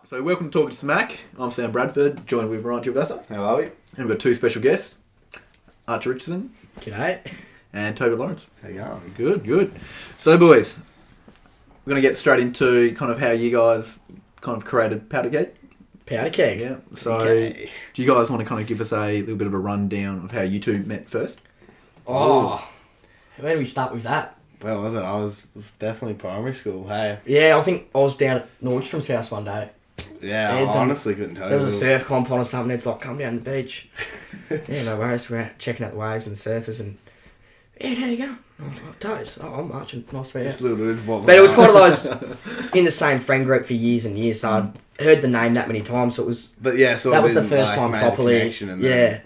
So welcome to Talkin Smack. I'm Sam Bradford, joined with Ryan Gilvassa. How are we? And we've got two special guests, Archer Richardson. G'day. And Toby Lawrence. How you going? Good. So boys, we're going to get straight into kind of how you guys kind of created Powder Keg. Powder Keg. Yeah. So Okay. do you guys want to kind of give us a little bit of a rundown of how you two met first? Oh, where do we start with that? Where was it? I was definitely primary school. Hey. Yeah, I think I was down at Nordstrom's house one day. Yeah, It's, I honestly couldn't tell you. There was a surf comp on or something. It's like, come down the beach. Yeah, no worries. We're out checking out the waves and the surfers and... Yeah, there you go. I'm like, Toes. Oh, I'm Archer. Nice to meet This you. little dude, But it was kind of those... in the same friend group for years and years, so I'd heard the name that many times, so it was... But yeah, so that was the first time properly. Yeah.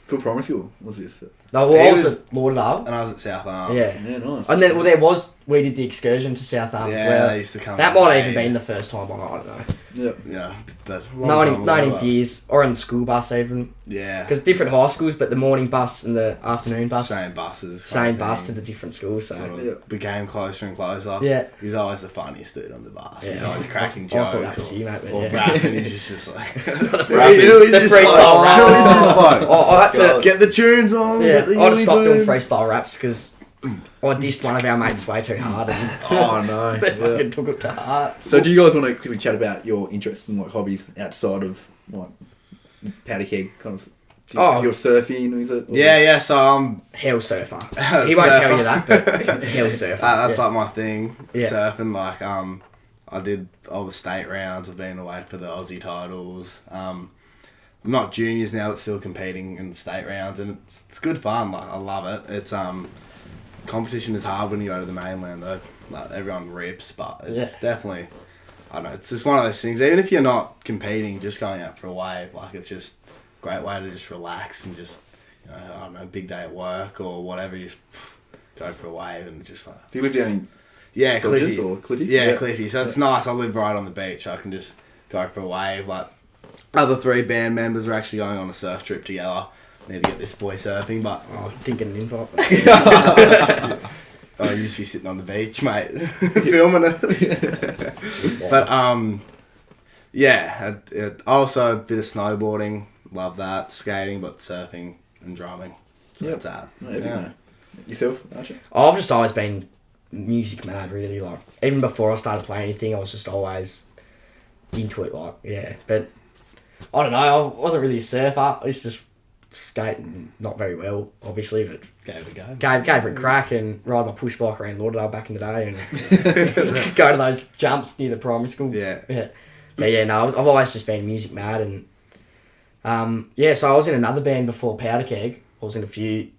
Good primary school was this? No, well, He I was was- at Lauderdale. And I was at South Arm. Yeah. Yeah, nice. And then, well, there was... We did the excursion to South Arm as Yeah, well. they used to come. That in might the have even rain. been the first time, I don't know. Yep. Yeah, but long time ago, 19th but- years, or on the school bus even. Yeah. Because different high schools, but the morning bus and the afternoon bus, Same buses. same kind of bus to thing. the different schools. So Sort of Yeah. became closer and closer. Yeah. He's always the funniest dude on the bus. He's Yeah. always cracking I jokes. thought that was you, mate. But Or yeah. rapping. He's just like... the Rapping. freestyle raps. I had to, Get the tunes on. yeah, Get the I had to stop Yui doing boom. freestyle raps because I dissed one of our mates way too hard and Oh no. they Yeah. fucking took it to heart. So do you guys want to quickly chat about your interests and like hobbies outside of like Powder Keg kind of? Oh. You're surfing, is it? Or- Yeah, so Hell surfer. He won't tell you that, but hell surfer. That's yeah. like my thing. Yeah. Surfing, like I did all the state rounds. I've been away for the Aussie titles. I'm not juniors now, but still competing in the state rounds, and it's good fun. Like I love it. It's competition is hard when you go to the mainland though. Like everyone rips, but it's definitely, I don't know. It's just one of those things. Even if you're not competing, just going out for a wave, like it's just a great way to just relax and just, you know, I don't know, big day at work or whatever. You just go for a wave and just like. Do you live down in Yeah, Dodgers Cliffy. or Cliffy? Yeah, Cliffy. So it's nice. I live right on the beach. I can just go for a wave. Like, other three band members are actually going on a surf trip together. Need to get this boy surfing, but Oh, didn't get an invite. I used to be sitting on the beach, mate, filming us. But yeah, also a bit of snowboarding. Love that. Skating, but surfing and drumming. So Yep. that's that. Yeah. Yourself, Archer? I've just always been music mad, really. Like, even before I started playing anything, I was just always into it. Like, yeah. But I don't know. I wasn't really a surfer. I used to just skate, not very well, obviously, but Gave it a go. gave it a crack and ride my push bike around Lauderdale back in the day and go to those jumps near the primary school. Yeah. But yeah, no, I've always just been music mad and yeah. So I was in another band before Powder Keg. I was in a few.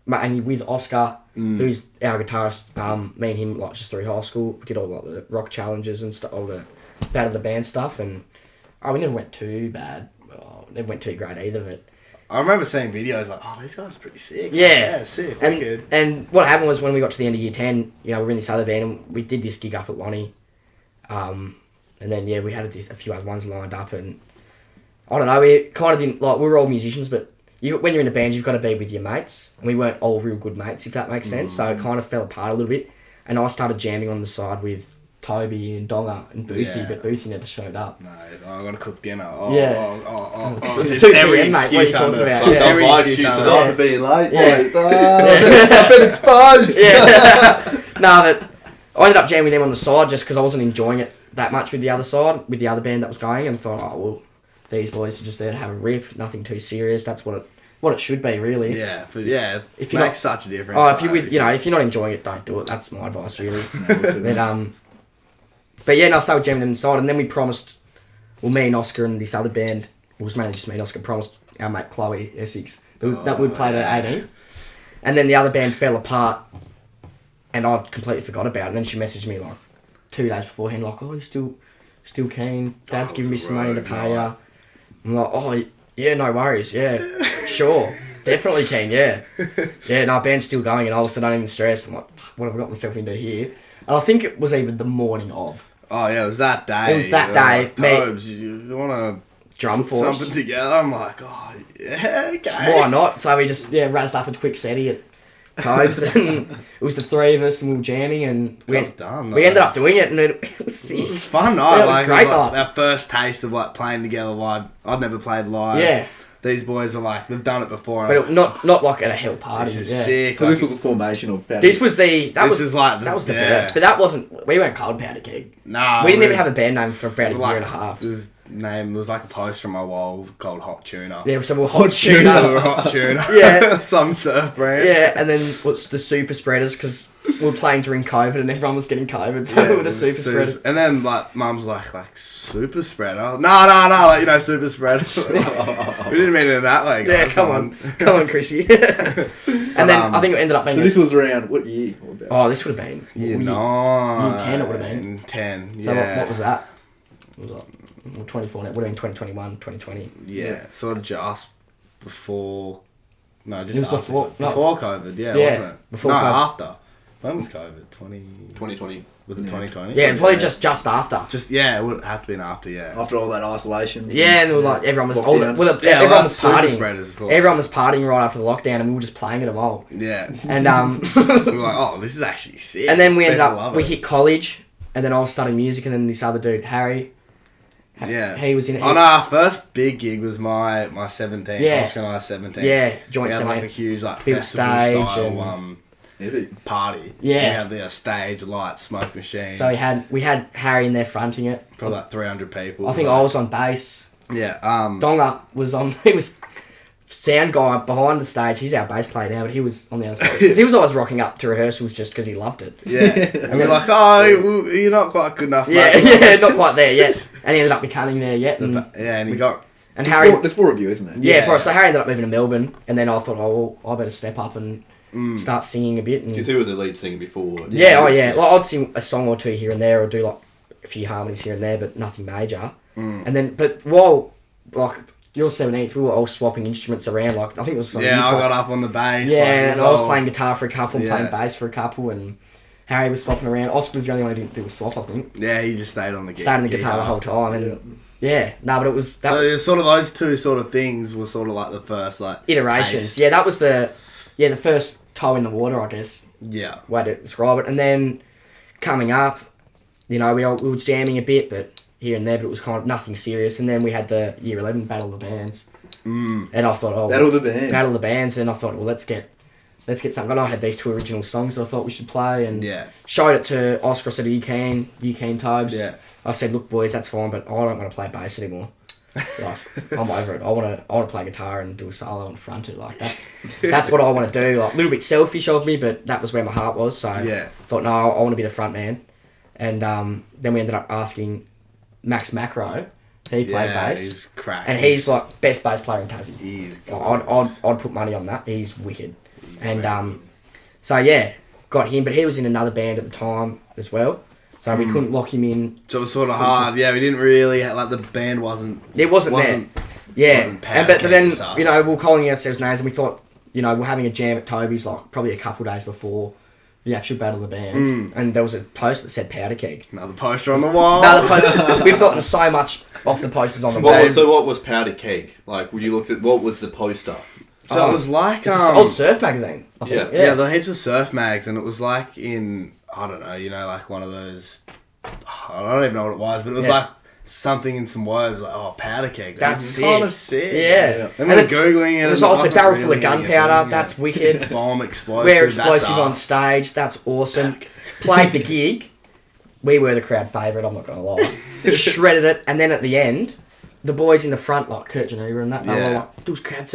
Mainly with Oscar, who's our guitarist. Me and him, like, just through high school, we did all like the rock challenges and stuff, all the Bad of the Band stuff, and we never went too bad. Never went too great either, but I remember seeing videos like, oh, these guys are pretty sick. Yeah. Sick. and Wicked. and what happened was when we got to the end of year 10, you know, we were in this other band and we did this gig up at Lonnie, and then yeah, we had a few other ones lined up, and I don't know, we kind of didn't, like, we were all musicians, but when you're in a band, you've got to be with your mates, and we weren't all real good mates, if that makes sense. So it kind of fell apart a little bit, and I started jamming on the side with Toby and Donga and Boothie, Yeah. but Boothie never showed up. No, I gotta cook dinner. Oh, Yeah. It's It's 2 PM, mate. What are you talking about? Yeah. Yeah. Every My excuse excuses under- are for being late. Yeah. Boys. I've been exposed. Yeah. No, but I ended up jamming them on the side just because I wasn't enjoying it that much with the other side, with the other band that was going, and I thought, oh, well, these boys are just there to have a rip, nothing too serious. That's what it should be, really. Yeah, but yeah, If it you're makes such a difference. Oh, if you're with, you know, if you're not enjoying it, don't do it. That's my advice, really. But yeah, no, I started jamming them inside, and then we promised, well, me and Oscar and this other band, it was mainly just me and Oscar, promised our mate Chloe, Essex, that we'd play at 18. And then the other band fell apart, and I completely forgot about it. And then she messaged me like 2 days beforehand, like, oh, you still keen? Dad's giving me some money to pay you. I'm like, oh, yeah, no worries, yeah, sure. Definitely keen, yeah. Yeah, no, band's still going, and all of a sudden I don't even stress. I'm like, what have I got myself into here? And I think it was even the morning of. Oh yeah, it was that day. It was that day, Like, mate. Tobes, you want to Drum put force. something together? I'm like, oh yeah, okay. Why not? So we just, razzed up a quick setty at codes, and it was the three of us, and we were jamming, and we ended up doing it, and it was sick. It was fun night. Yeah, it was great night. Our first taste of like playing together live. I'd never played live. Yeah. These boys are like, they've done it before. But not like at a hell party. This is sick. So Like, this was the formation of Powder. This was the that was the birth, but that wasn't. We weren't called Powder Keg. Nah, we didn't even have a band name for about a like, year and a half. There was like a post from my wall called Hot Tuna. Yeah, so we were Hot So we Tuna. were Hot Tuna. Yeah. Some surf brand. Yeah, and then what's the super spreaders, because we were playing during COVID and everyone was getting COVID, so we were the super spreaders. And then like mum's like super spreader. No, like super spreader. We didn't mean it in that way, guys. Yeah, come on, Chrissy. And then I think it ended up being. So this was around what year? Oh, this would have been Year 10. It would have been 10. So Yeah. what was that? It was like 24. It would have been 2021, 2020. Yeah, sort of just before. No, just It was after. before- no. Before COVID. Yeah, Yeah, wasn't it? before no, COVID. after. When was COVID? 2020. Was it 2020? Yeah, probably just after. Just it would have to be after. Yeah. After all that isolation. Yeah, and it was like everyone was Lockdowns. everyone was super partying. spreaders, of course. Everyone was partying right after the lockdown, and we were just playing at them all. Yeah. And We were like, oh, this is actually sick. and then we ended People up love we it. hit college, and then I was studying music, and then this other dude Harry. Yeah. He was in it. Oh no, our first big gig was my 17. Yeah. Oscar and I 17. Yeah, joint We had like a 17. huge like Big festival stage style Epic. party. Yeah. We had the stage, light, smoke machine. So we had Harry in there fronting it. probably like 300 people. I think I was on bass. Yeah. Donga was on. He was sound guy behind the stage. He's our bass player now, but he was on the other side because he was always rocking up to rehearsals just because he loved it. Yeah. And we're like, oh, you're not quite good enough, Yeah, mate. yeah, not quite there yet. And he ended up becoming there yet. And, Yeah, and he got. and Harry, There's four of you, isn't there? yeah, Yeah. so Harry ended up moving to Melbourne, and then I thought, oh, well, I better step up and start singing a bit. And Because he was the lead singer before. yeah, like I'd sing a song or two here and there, or do like a few harmonies here and there, but nothing major. And then, but while like your 17th, we were all swapping instruments around. Like I think it was something. Yeah, I got up on the bass. Yeah, like, and I was playing guitar for a couple, and Yeah. playing bass for a couple, and Harry was swapping around. Oscar was the only one who didn't do a swap, I think. Yeah, he just stayed on the Stayed on the guitar the whole time, and but it was that So it's sort of those two sort of things were sort of like the first like iterations. taste. Yeah, that was the first toe in the water, I guess, Yeah. way to describe it. And then coming up, we were jamming a bit, but here and there, but it was kind of nothing serious. And then we had the Year 11 Battle of the Bands, and I thought, Battle of the Bands. Battle of the Bands, and I thought, well, let's get something. And I had these two original songs that I thought we should play, and showed it to Oscar. I said, you keen, Tobes? Yeah. I said, look, boys, that's fine, but I don't want to play bass anymore. Like, I'm over it. I want to play guitar and do a solo and front it. Like that's what I want to do. Like a little bit selfish of me, but that was where my heart was. So I thought, no, I want to be the front man. And then we ended up asking Max Macro. He played bass. He's crack. And he's like best bass player in Tassie. He's I'd put money on that. He's wicked. So yeah, got him, but he was in another band at the time as well. So we couldn't lock him in. So it was sort of hard. Yeah, we didn't really like the band wasn't. It wasn't there. Yeah, wasn't but then and stuff. we were calling ourselves names, and we thought we're having a jam at Toby's like probably a couple of days before the actual Battle of the Bands, and there was a post that said Powder Keg. Another poster on the wall. Another poster. We've gotten so much off the posters on the wall. So what was Powder Keg? Like, when you looked at, what was the poster? So it was like It's this old surf magazine. I think. Yeah. Yeah. there were heaps of surf mags, and it was like in I don't know, like one of those. I don't even know what it was, but it was like something in some words like Powder Keg. That's kind of sick. sick. Yeah. And then googling it. It was and also a wasn't barrel full of really anything, gunpowder. That's wicked. Bomb explosive. We're that's explosive on up. stage. That's awesome. Played the gig. We were the crowd favourite, I'm not going to lie. Shredded it. And then at the end, the boys in the front, like Kurt Geneva and that, they were like, do crowd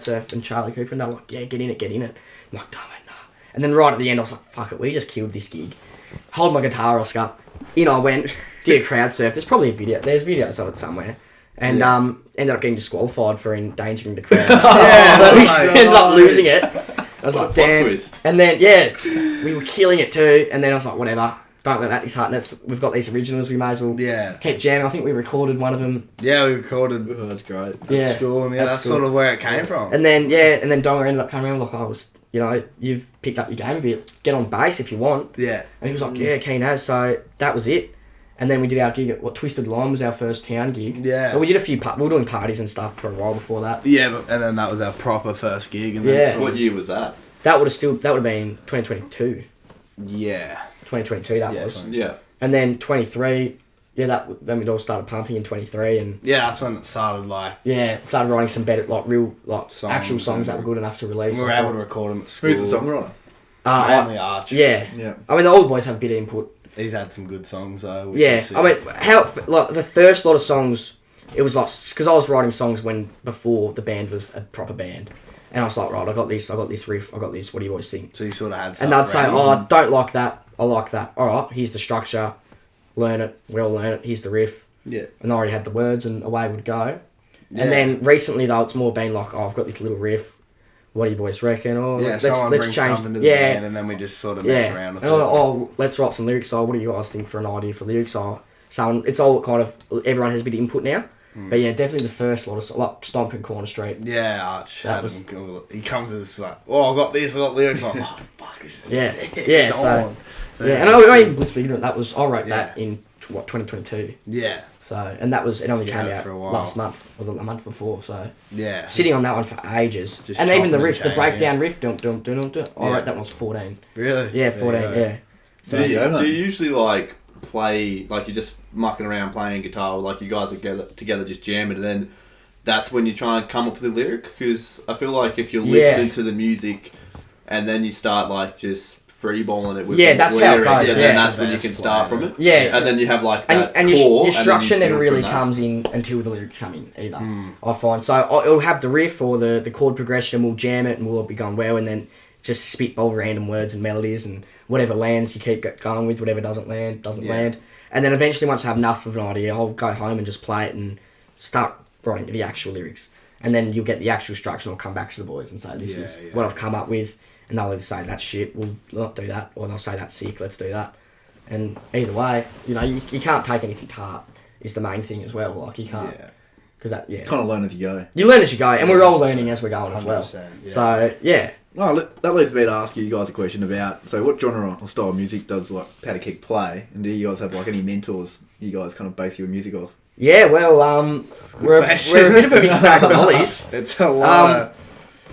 surf, and Charlie Cooper, and they were like, yeah, get in it. I'm like, no, mate, no. And then right at the end, I was like, fuck it, we just killed this gig. Hold my guitar, Oscar. In I went, did a crowd surf. There's probably a video. There's videos of it somewhere. And ended up getting disqualified for endangering the crowd. So we ended up losing it. I was like, damn. Twist. And then, we were killing it too. And then I was like, whatever. Don't let that dishearten us. We've got these originals. We may as well keep jamming. I think we recorded one of them. Yeah, we recorded Oh, that's great. at school, and that's school. sort of where it came from. And then, Donga ended up coming around like, you've picked up your game a bit. Get on bass if you want. Yeah. And he was like, yeah, keen as. So that was it. And then we did our gig at Twisted Lime was our first town gig. Yeah. But we did we were doing parties and stuff for a while before that. Yeah, and then that was our proper first gig. And Yeah. then So what year was that? that would have been 2022. Yeah. 2022 that Yeah, was. Yeah. And then 23, then we'd all started pumping in 23, and Yeah, that's when it started, like... started writing some better, real, Songs actual songs and- that were good enough to release. We were able to record them at school. Who's the songwriter? Mainly Archer. Yeah. Yeah. I mean, the old boys have a bit of input. He's had some good songs, though. which Yeah. is sick. I mean, the first lot of songs, it was like, because I was writing songs before the band was a proper band. And I was like, right, I got this riff, I got this, what do you always think? So you sort of had And they'd stuff say, ready. oh, I don't like that, I like that. Alright, here's the structure, learn it, we all learn it, here's the riff. Yeah. And I already had the words, and away we'd go. Yeah. And then recently, though, it's more been like, oh, I've got this little riff, what do you boys reckon? Or Yeah, someone brings something to the band, and then we just sort of mess around with and it. Let's write some lyrics. What do you guys think for an idea for lyrics? So it's all kind of, everyone has a bit of input now. But yeah, definitely the first lot of, like, Stomping Corner Street. Yeah, Arch. That Had was- him, he comes as like, oh, I got this, I got lyrics. I'm like, oh, fuck, this is Yeah, sick. yeah, It's so- on. Yeah, and I even blissfully ignorant, I wrote Yeah. that in, 2022. Yeah, So, and it only So you came had it out for a while. last month, or the month before, so. yeah. Sitting on that one for ages. Just And even the chopping riff, and the breakdown changing. riff, dum dum dum dum dum. I Yeah. wrote that one was 14. Really? Yeah, There 14, you go. yeah. So, Do you, Yeah, do you usually like play like you're just mucking around playing guitar, or like you guys are together just jamming, and then that's when you try and come up with the lyric? Because I feel like if you're Yeah. listening to the music and then you start like just freeballing it with Yeah, the that's how it lyric, goes, and yeah. then that's when you Best can start way, from it. Yeah. And then you have like that and core, your and then structure you never build really from that. comes in until the lyrics come in either. I find so it'll have the riff or the chord progression, and we'll jam it, and we'll all be going well, and then just spitball random words and melodies, and whatever lands you keep going with, whatever doesn't land, and then eventually once I have enough of an idea, I'll go home and just play it and start writing the actual lyrics, and then you'll get the actual structure, and I'll come back to the boys and say this is what I've come up with, and they'll either say that's shit, we'll not do that, or they'll say that's sick, let's do that. And either way, you can't take anything to heart is the main thing as well. Like, you can't, Yeah. because Kind of learn as you go. you learn as you go, and we're all learning as we're going as well. 100%, yeah. So yeah, Oh, that leads me to ask you guys a question about, so what genre or style of music does like Powder Keg play, and do you guys have like any mentors you guys kind of base your music off? yeah. Well, we're a bit of a mixed bag of ollies. It's a lot.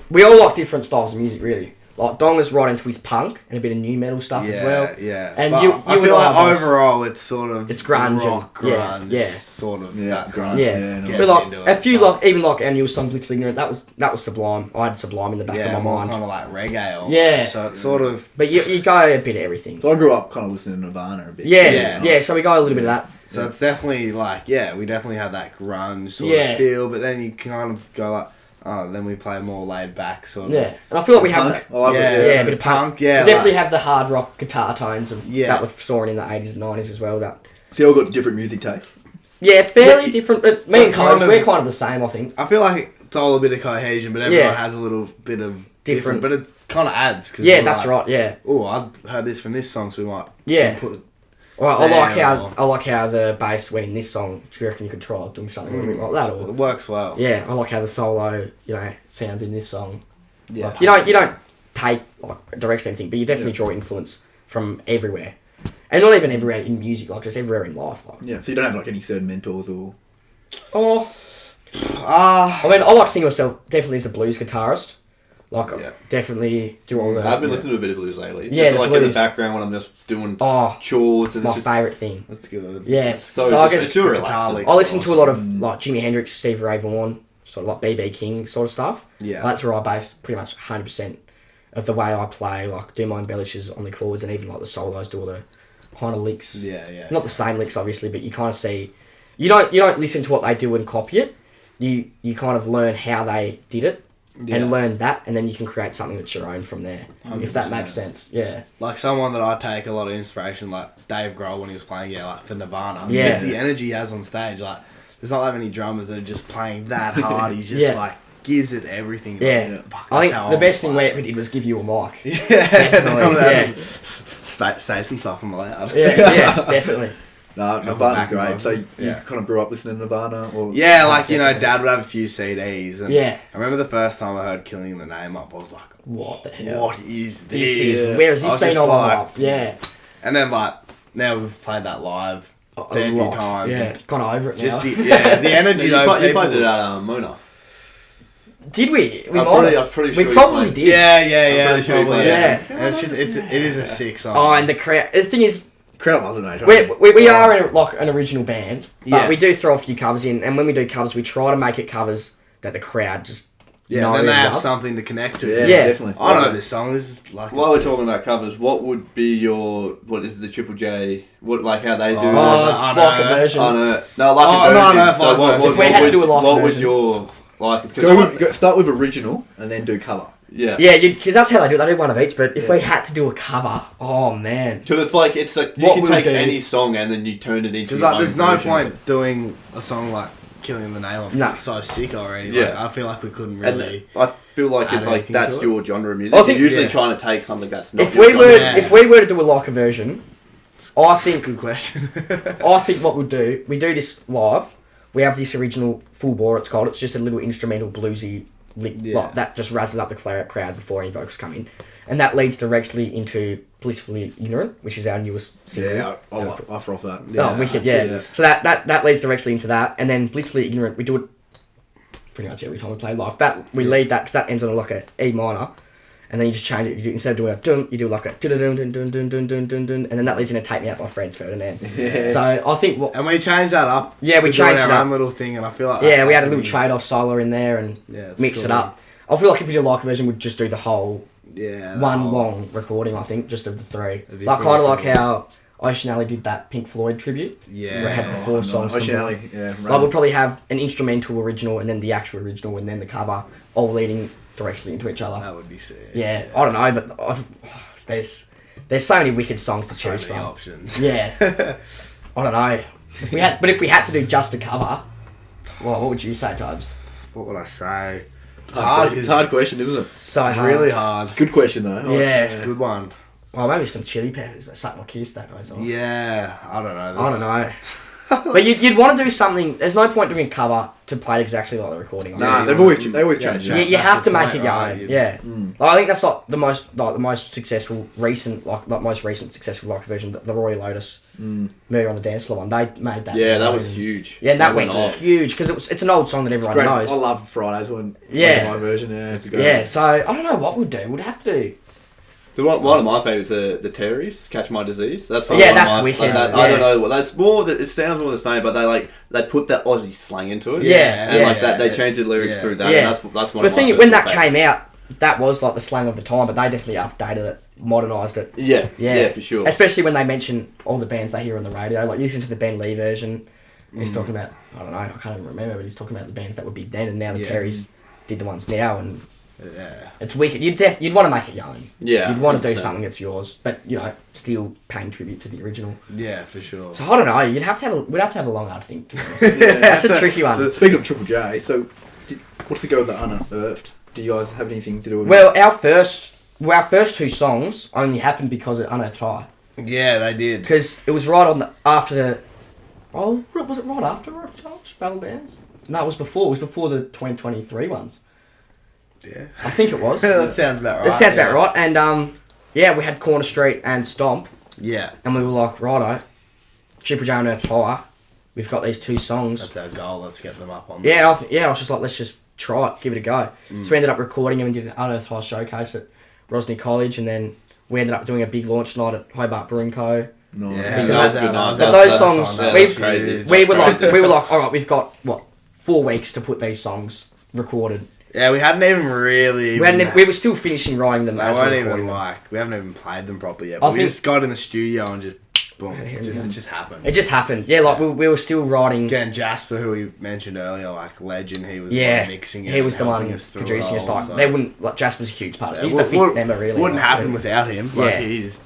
We all like different styles of music, really. Like Donga's right into his punk and a bit of new metal stuff as well. Yeah, And but you I and feel I like both- overall it's sort of It's grunge rock and- yeah, grunge, yeah. sort of Yeah, that grunge. grunge. Yeah, no. Get but like into a it, few, but- like even like our new song "Blissfully Ignorant," that was Sublime. I had Sublime in the back yeah, of my more mind. kind of like reggae. Almost. Yeah. So it's sort of But you go a bit of everything. So I grew up kind of listening to Nirvana a bit. Yeah. So we go a little bit of that. so it's definitely like we definitely have that grunge sort Yeah. of feel, but then you kind of go like then we play more laid back sort of. Yeah, and I feel like we have Punk. that. I like Yeah, it. Yeah, a bit of punk. Yeah, we definitely like- have the hard rock guitar tones of Yeah. that we saw in the 80s and 90s as well. That So you all got different music tastes. yeah, fairly Yeah, different. But me and kind Codes, of- we're kind of the same, I think. I feel like it's all a bit of cohesion, but everyone Yeah. has a little bit of Different. but it kind of adds. Cause Yeah, you're that's like, right. Yeah, Oh, I've heard this from this song, so we might Yeah. put. well, I like Yeah, how the bass went in this song. Do you reckon you could try doing something a little bit like that? Or It works well. yeah, I like how the solo sounds in this song. Yeah, Like, you don't take like directly anything, but you definitely draw influence from everywhere, and not even everywhere in music, like just everywhere in life. Like Yeah. So you don't have like any certain mentors or. oh. Ah, I mean, I like to think of myself definitely as a blues guitarist. Like, Yeah. definitely do all the... I've been listening to a bit of blues lately. Yeah, just the like in the blues. background when I'm just doing Oh, chores it's and my it's just favourite thing. that's good. Yeah. so, So I just, guess it's too the relaxing. guitar licks. I listen to a lot of, Awesome. like, Jimi Hendrix, Stevie Ray Vaughan, sort of like B.B. King sort of stuff. Yeah. That's where I base pretty much 100% of the way I play, like, do my embellishes on the chords, and even, like, the solos, do all the kind of licks. Yeah. Not the same licks, obviously, but you kind of see... You don't listen to what they do and copy it. You kind of learn how they did it. Yeah. And learn that, and then you can create something that's your own from there. If that 100%. makes sense, yeah. Like someone that I take a lot of inspiration, like Dave Grohl when he was playing, like for Nirvana. Yeah. Just the energy he has on stage, like there's not that many drummers that are just playing that hard. He's just Yeah. like gives it everything. Yeah. Like, fuck, I think that's how the I best thing we wanna ever did was give you a mic. play. Yeah, Definitely, yeah. Say some stuff from loud. Yeah, definitely. No, Jump Nirvana's back and great. forth. So you Yeah. kind of grew up listening to Nirvana, or Yeah, like you know, Definitely. Dad would have a few CDs, and Yeah. I remember the first time I heard "Killing the Name Up," I was like, What the hell? "What is this? This is where has I this was been just all my like- life? Yeah, And then like now we've played that live a fair few lot. times. Yeah, and kind of over it now. Just the energy You though. played people- it at Mona. Did we? We I'm might have. pretty sure We you probably played. did. Yeah. pretty sure you Probably, played it. And it's just it is a sick song. Oh, and the crowd. The thing is, Crowd loves it, mate. we are like an original band, but Yeah. we do throw a few covers in, and when we do covers, we try to make it covers that the crowd just Yeah, know and then they and have love. something to connect to. Yeah. definitely. I know this song. This is like. While we're talking about covers, what would be your what is the Triple J? What like how they do? Oh, it's I like a know. version. On a no, like Oh, a no, version. no, So like If we had to do a live what would version. your like? Because Start with original and then do cover. yeah, Yeah, because that's how they do it. They do one of each. But if we had to do a cover, oh man, because it's like you What can we'll take do- any song and then you turn it into. Because your like, own there's no version. point doing a song like "Killing the Name of It." No. It's so sick already. Yeah. Like, I feel like we couldn't And really. I feel like add it's like anything that's to it. your genre of music. I think- You're usually yeah. trying to take something that's not. if your we were genre. if we were to do a like version, I think Good question. I think what we'll do, we do this live. We have this original full bore. It's called. It's just a little instrumental bluesy lick Yeah. like, that just razzes up the crowd before any vocals come in, and that leads directly into "Blissfully Ignorant," which is our newest single. Yeah, I'll offer off that. Oh, wicked, yeah. absolutely. So that leads directly into that, and then "Blissfully Ignorant," we do it pretty much every time we play live. That we lead that because that ends on like a E minor, and then you just change it. You do, instead of doing a dun, you do like a dun dun dun dun dun dun dun dun dun, and then that leads into "Take Me Out" by Fred Ferdinand. Yeah. So I think what. And we changed that up. Yeah, we to doing changed it our up. own little thing, and I feel like Yeah, we had a that little could be- trade-off solo in there and Yeah, it's mix it cool. up. I feel like if we did a live version, we'd just do the whole Yeah, one long recording, I think, just of the three. It'd be Like, pretty kind of like cool. how Ocean Alley did that Pink Floyd tribute. Yeah, Where it had the four songs. Ocean from- Alley, yeah. Like, we'll probably have an instrumental original and then the actual original and then the cover, all leading directly into each other. that would be sick. Yeah, I don't know, but there's so many wicked songs to So choose many from. options. Yeah. I don't know. If we had to do just a cover, well, what would you say, Tubs? What would I say? It's It's a hard question, isn't it? So hard. really hard. Good question though. Yeah. It's a good one. Well, maybe some Chili Peppers, but Suck My Kiss that goes on. Yeah, I don't know. I don't know. But you'd want to do something. There's no point doing a cover to play it exactly like the recording. Nah, you they wanna- always yeah, change yeah. that. You That's have the to make point, it your right? own. You- Yeah. Like, I think that's like the most successful recent most recent successful like version, the Roy Lotus Murder on the Dance Floor one. They made that. Yeah, their that was own. huge. Yeah, and that went went off. huge because it's an old song that everyone Great. knows. I love Fridays one. Yeah. My version. Yeah. It's a good Yeah, one. so I don't know what we'd do. We'd have to do. One of my favourites are the Terrorys, Catch My Disease. That's Yeah, one of that's my, wicked, Like that, yeah. I don't know. That's more. It sounds more the same, but they put that Aussie slang into it. Yeah, and yeah. like that they changed the lyrics Yeah. through that. Yeah. And that's one. The of thing my when that personal came out, that was like the slang of the time, but they definitely updated it, modernised it. favourites. Yeah, Yeah, for sure. Especially when they mention all the bands they hear on the radio. Like, listen to the Ben Lee version. He's talking about, I don't know, I can't even remember, but he's talking about the bands that would be then, and now the Yeah. Terrys did the ones now, and Yeah. it's wicked. You'd want to make it your own. Yeah, You'd want to do 100%. something that's yours, but, still paying tribute to the original. Yeah, for sure. So, I don't know, we'd have to have a long, hard think, to be honest. That's a tricky one. So, speaking of Triple J, what's the go with the Unearthed? Do you guys have anything to do with it? Well, our first two songs only happened because of Unearthed High. Yeah, they did. Because it was right on after the... Oh, was it right after Rock Charge Battle Bands? No, it was before. It was before the 2023 ones. Yeah. I think it was. That sounds about right. It sounds yeah. about right. And, we had Corner Street and Stomp. Yeah. And we were like, righto, Triple J Unearthed High. We've got these two songs. That's our goal. Let's get them up on. Yeah, I was just like, let's just try it, give it a go. So we ended up recording them and did an Unearthed High showcase at Rosny College, and then we ended up doing a big launch night at Hobart Brewing Co. No. Yeah, Because that was but our- those that songs, song, that we- was crazy. We were like, all right, we've got 4 weeks to put these songs recorded. Yeah, we hadn't even really. We were still finishing writing them They as we weren't were even recording them. we haven't even played them properly yet. I But we think- just got in the studio and just boom, Here it we go. just happened. It just happened. Yeah, like we were still writing. Again, Jasper, who we mentioned earlier, like legend, he was the Yeah, one mixing it. he was and the one helping us through producing it us. all, Like, so- they wouldn't. Like, Jasper's a huge part of it. He's Yeah, the fifth member, really. Wouldn't like, happen without him. Like Yeah. he's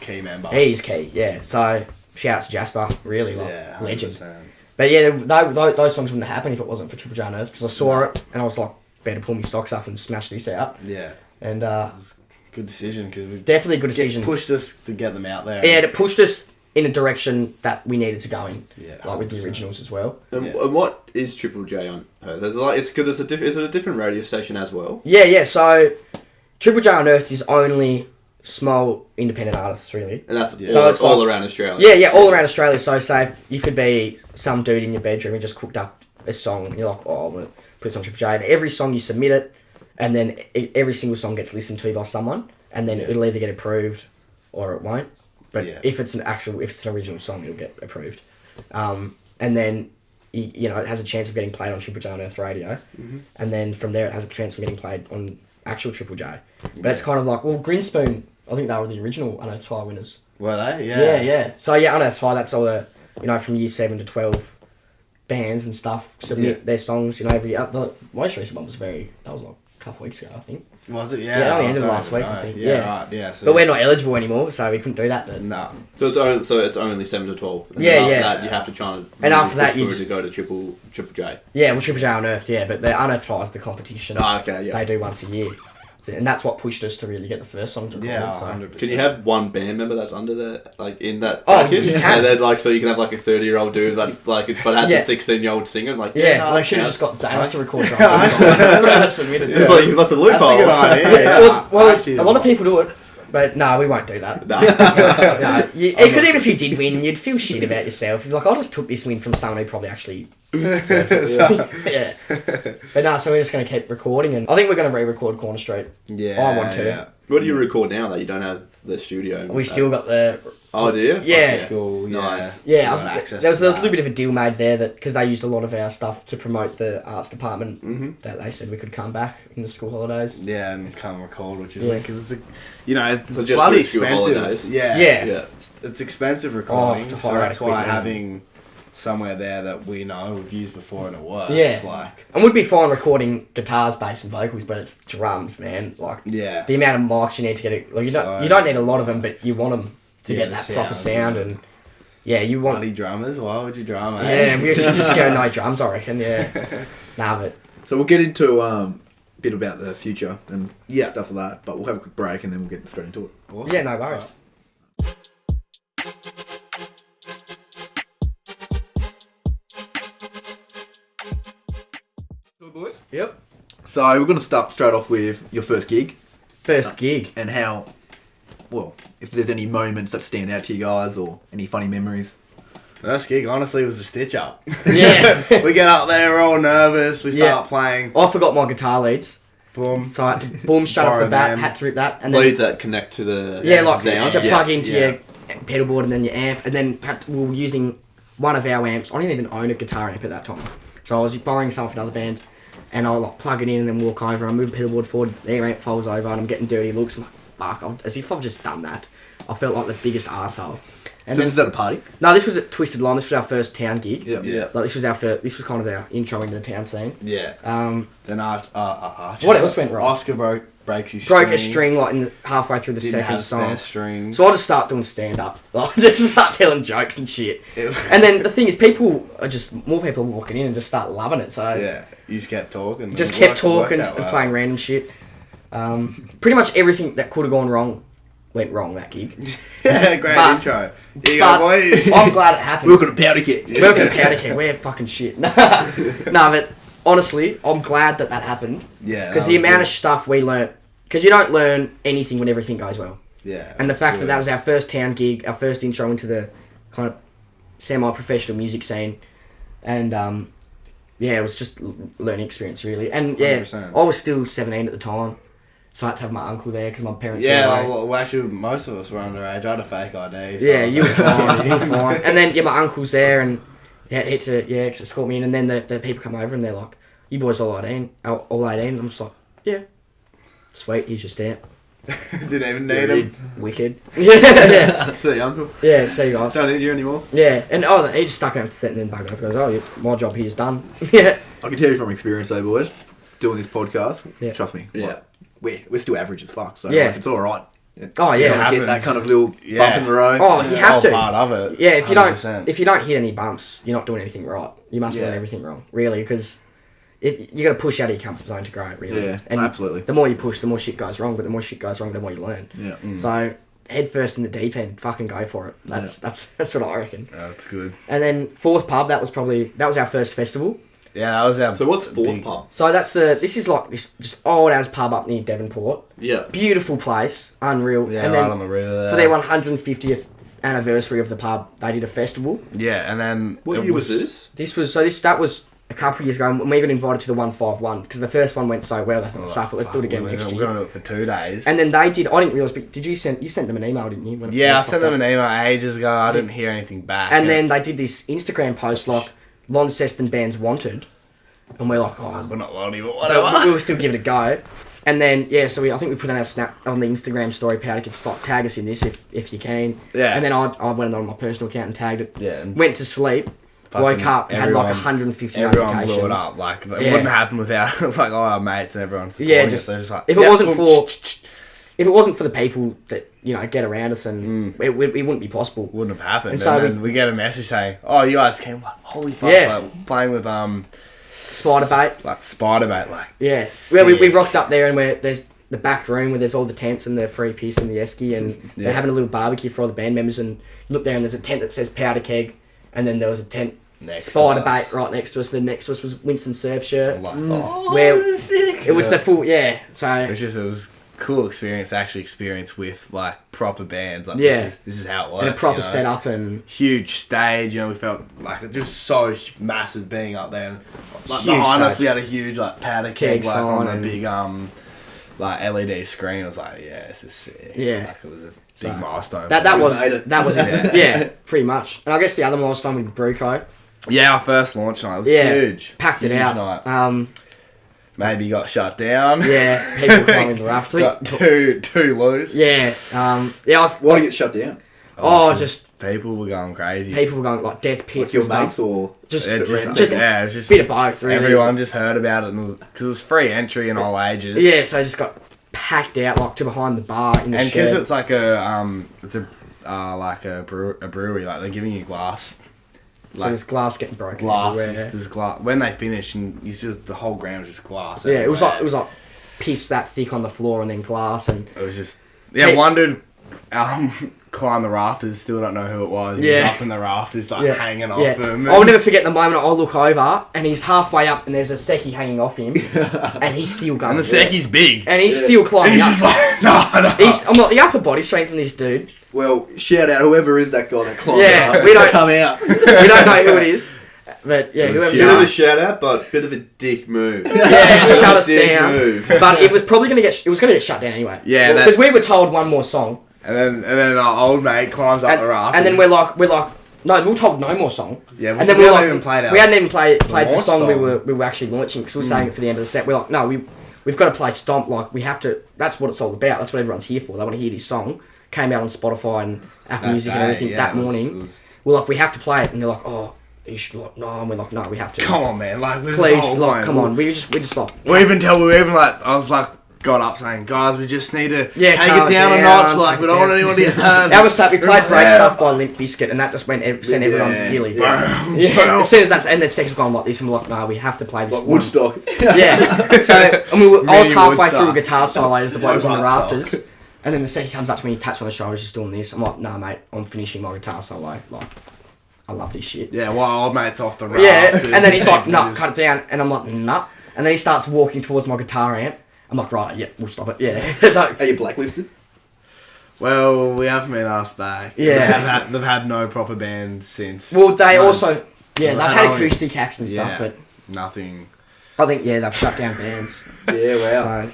key member. He's key. Yeah. So shout out to Jasper. Really, like Yeah, legend. 100%. But yeah, those songs wouldn't have happened if it wasn't for Triple J Unearthed, because I saw it and I was like, better pull my socks up and smash this out. Yeah, And good decision because we definitely a good decision. pushed us to get them out there. Yeah, it pushed us in a direction that we needed to go in. Yeah, Like with the 100%. originals as well. And, Yeah. and what is Triple J on her? There's like it's because is it a different radio station as well? Yeah. So Triple J Unearthed is only small independent artists, really. And that's Yeah. So all, it's all like- around Australia. Yeah, all around Australia. So say if you could be some dude in your bedroom and just cooked up a song and you're like, oh, puts on Triple J, and every song you submit it, and then every single song gets listened to by someone, and then it'll either get approved or it won't. But if it's an original song, it'll get approved. And then it has a chance of getting played on Triple J on Earth Radio, and then from there it has a chance of getting played on actual Triple J. But it's kind of like, Grinspoon, I think they were the original Unearthed High winners. Were they? Yeah. Yeah. So Unearthed High, that's all the from year 7 to 12 bands and stuff submit their songs. The most recent one was that was like a couple of weeks ago, I think. Was it? Yeah. Yeah, it only ended last week, I think. Yeah. Right. Yeah. So but we're not eligible anymore, so we couldn't do that. But no. So it's only 7 to 12. And After that, you have to try and after that you to go to Triple J. Yeah, Triple J Unearthed. Yeah, but the Unearthed High is the competition. Okay. Yeah. They do once a year, and that's what pushed us to really get the first song to record. Yeah, so. 100%. Can you have one band member that's under the in that Oh, package? you can. And then so you can have a 30-year-old dude that's but has a 16-year-old singer. They should have just got Danos to record drums. Submitted. It's like that's a loophole. That's a good idea. Well, a lot of people do it, but no, we won't do that. Because even if you did win, you'd feel shit about yourself. You'd be like, I just took this win from someone who probably actually deserved it. Yeah. But no, so we're just going to keep recording, and I think we're going to re-record Corner Street. Yeah. I want to. Yeah. What do you record now that you don't have the studio? We still got the... Oh, do you? Yeah. Cool. Nice. Yeah, Got access there was to a that. little bit of a deal made there because they used a lot of our stuff to promote the arts department. That they said we could come back in the school holidays. Yeah, and come record, which is Yeah. weird because it's it's So just bloody for school expensive. holidays? Yeah. Yeah. It's expensive recording, to so hire that's why equipment. having somewhere there that we know we've used before and it works. Yeah. Like, And we'd be fine recording guitars, bass, and vocals, but it's drums, man. Like yeah. the amount of mics you need to get it. Like you don't need a lot of them, but you want them to get that proper sound and. Yeah, you want... Bloody drummers, why would you drum, Yeah, we should just go no drums, I reckon, yeah. But... So we'll get into a bit about the future and stuff like that, but we'll have a quick break and then we'll get straight into it. Awesome. Yeah, no worries. Good, boys? Yep. So we're going to start straight off with your first gig First gig. and how, if there's any moments that stand out to you guys or any funny memories. First gig, honestly, was a stitch up. Yeah. We get up there, we're all nervous, we start playing. I forgot my guitar leads, Boom. so I had to boom straight off Borrow the bat, them. had to rip that, and then Leads that connect to the like sound. to plug into your pedal board and then your amp, and then we were using one of our amps. I didn't even own a guitar amp at that time, so I was borrowing some from another band, and I'll like plug it in and then walk over. I move the pedal board forward, their amp folds over, and I'm getting dirty looks. I'm like, fuck, as if I've just done that. I felt like the biggest arsehole. And So then, this is at a party? no, this was at Twisted Line. This was our first town gig. Yeah. Yeah. Like this was kind of our intro into the town scene. Yeah. Then Archer. What else went wrong? Oscar breaks his Broke string. a string like halfway through the Didn't second have song. spare strings. So I just start doing stand up. Like just start telling jokes and shit. Ew. And then the thing is, more people are walking in and just start loving it. So Yeah, you just kept talking. just It kept worked talking out and well. playing random shit. Pretty much everything that could have gone wrong went wrong that gig. Yeah, great But- intro. Here you go, boys. I'm glad it happened. Welcome to Powder Keg. Welcome to Powder Keg. We're fucking shit. No, but honestly, I'm glad that happened. Yeah, Because that the was amount good. of stuff we learnt, because you don't learn anything when everything goes well. Yeah. And the fact good. that was our first town gig, our first intro into the kind of semi-professional music scene, and it was just learning experience really. And 100%. I was still 17 at the time, so I had to have my uncle there because my parents were Yeah, away. well, actually, most of us were underage. I had a fake ID. So Yeah, I was you were like- fine. You were fine. And then my uncle's there, and had to escort me in. And then the people come over and they're like, "You boys all 18?" All 18. I'm just like, "Yeah, sweet. Here's your stamp." Didn't even need him. Wicked. Yeah. See you, uncle. Yeah. See you guys. Don't need you anymore. Yeah, and he just stuck out the set and then buggered off. Goes, my job here's done. Yeah. I can tell you from experience though, boys, doing this podcast, Yeah. trust me, Yeah. like, we're still average as fuck, so Yeah. like, it's alright. Oh You yeah. don't get that happens. kind of little Yeah. bump in the road. Oh, you have All to. part of it. Yeah, if you 100%. don't hit any bumps, you're not doing anything right. You must Yeah. learn everything wrong, really, because you got to push out of your comfort zone to grow, really. Yeah, and absolutely. The more you push, the more shit goes wrong. But the more shit goes wrong, the more you learn. Yeah. So head first in the deep end, fucking go for it. That's what I reckon. That's good. And then fourth pub, that was our first festival. Yeah, that was our. So what's fourth big- pub? So this is like this just old as pub up near Devonport. Yeah. Beautiful place, unreal. Yeah, and right then on the river there. for their 150th anniversary of the pub, they did a festival. Yeah, and then What it year was this? That was a couple of years ago, and we got invited to the 151 because the first one went so well. I thought, stuff it, let's do it again next year. We're going to do it for 2 days. And then they did. I didn't realise, but you sent them an email, didn't you? When I sent them an email ages ago. I didn't hear anything back. And then they did this Instagram post like Launceston bands wanted, and we're like, oh, we're not lonely, but whatever. We'll still give it a go. And then so I think we put on our snap on the Instagram story. Powder Keg, like, tag us in this if you can. Yeah. And then I went on my personal account and tagged it. Yeah. Went to sleep. Woke up, had like 150 everyone notifications. Blew it up. Like, it wouldn't happen without like all our mates and everyone. Yeah, just like, if it wasn't for the people that get around us, and it wouldn't be possible. Wouldn't have happened. And so then we get a message saying, "Oh, you guys came!" Like, holy fuck! Yeah. Like, playing with Spiderbait. Like Spiderbait, like Well, we rocked up there, and there's the back room where there's all the tents and the free piss and the esky, and they're having a little barbecue for all the band members. And you look there, and there's a tent that says Powder Keg, and then there was a tent. Spiderbait right next to us. The next to us was Winston Surf Shirt. Where this is sick. It was the full, So it was cool experience. Actually, experience with like proper bands. Like this is how it works. And a proper setup and huge stage. We felt like it just so massive being up there. And, like huge behind us, stage. we had a huge like Powder Keg like, on the and big like LED screen. I was like, yeah, this is sick. Yeah, like, it was a big milestone. That was it. Yeah, pretty much. And I guess the other milestone with Bruco. Yeah, our first launch night. It was huge. Packed it out. Night. Maybe got shut down. Yeah, people climbing the raft. Got too loose. Yeah. Why did it get shut down? Just people were going crazy. People were going like death pits like and your mates stuff. or just it was just bit of both. Really. Everyone just heard about it because it was free entry in all ages. Yeah, so it just got packed out like to behind the bar in the and shed. because it's like a brewery, like they're giving you glass. So there's glass getting broken. There's glass when they finish, and you just the whole ground was just glass. Yeah, everywhere. it was like piss that thick on the floor, and then glass, and it was just one dude climbed the rafters. Still don't know who it was. Yeah. He's up in the rafters, like hanging off him. I'll never forget the moment I look over and he's halfway up, and there's a Seki hanging off him, and he's still going. And the Seki's big, and he's still climbing and he's up. Just like, no. I'm like the upper body strength in this dude. Well, shout out whoever is that guy that climbed up. We don't come out. We don't know who it is, but yeah, whoever. Bit of a shout out, but bit of a dick move. Yeah, shut us down. Move. But it was probably gonna get shut down anyway. Yeah, because we were told one more song. And then our old mate climbs up the raft. And then we're like, no, we were told no more song. Yeah, and then we hadn't even played the song we were actually launching because we were saying it for the end of the set. We're like, no, we've got to play Stomp. Like we have to. That's what it's all about. That's what everyone's here for. They want to hear this song. Came out on Spotify and Apple Music and everything that morning. We're like, we have to play it, and they're like, oh. You should like no, and we're like no, we have to. Come on, man! Like, please, like, come on. We just like. I was like, got up saying, guys, we just need to take it down a notch. Like, we don't want anyone to get hurt. That was that. We played Break Stuff by Limp Bizkit, and that just sent everyone silly. As soon as that's and then seconds gone like this, and we're like, no, we have to play this. Like Woodstock. Yeah. So I was halfway through a guitar solo as the bloke was in the rafters, and then the second comes up to me, he taps on the shoulder, just doing this. I'm like, nah, mate, I'm finishing my guitar solo. Like, I love this shit. Yeah, well, old mate's off the raft. Yeah, and then he's like, no, cut it down, and I'm like, nah, and then he starts walking towards my guitar amp. I'm like, right, yeah, we'll stop it. Yeah. Are you blacklisted? Well, we haven't been asked back. Yeah. They've had no proper bands since. Well, they also, they've had acoustic acts and stuff, but nothing. I think they've shut down bands. Yeah, wow. So,